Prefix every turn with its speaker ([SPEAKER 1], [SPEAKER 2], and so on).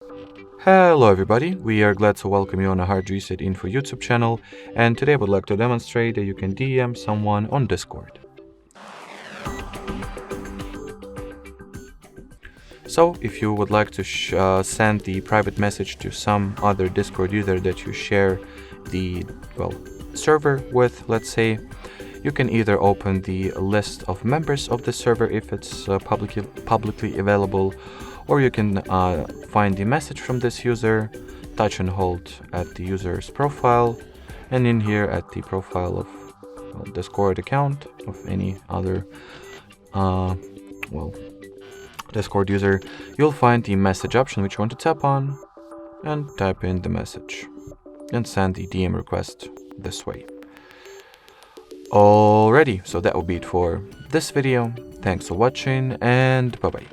[SPEAKER 1] Hello everybody, we are glad to welcome you on a HardReset.Info YouTube channel, and today I would like to demonstrate that you can DM someone on Discord. So if you would like to send the private message to some other Discord user that you share the server with, let's say, you can either open the list of members of the server if it's publicly available, or you can find the message from this user, touch and hold at the user's profile, and in here at the profile of Discord account of any other Discord user, you'll find the message option which you want to tap on, and type in the message and send the DM request this way. Alrighty, so that will be it for this video. Thanks for watching, and bye bye.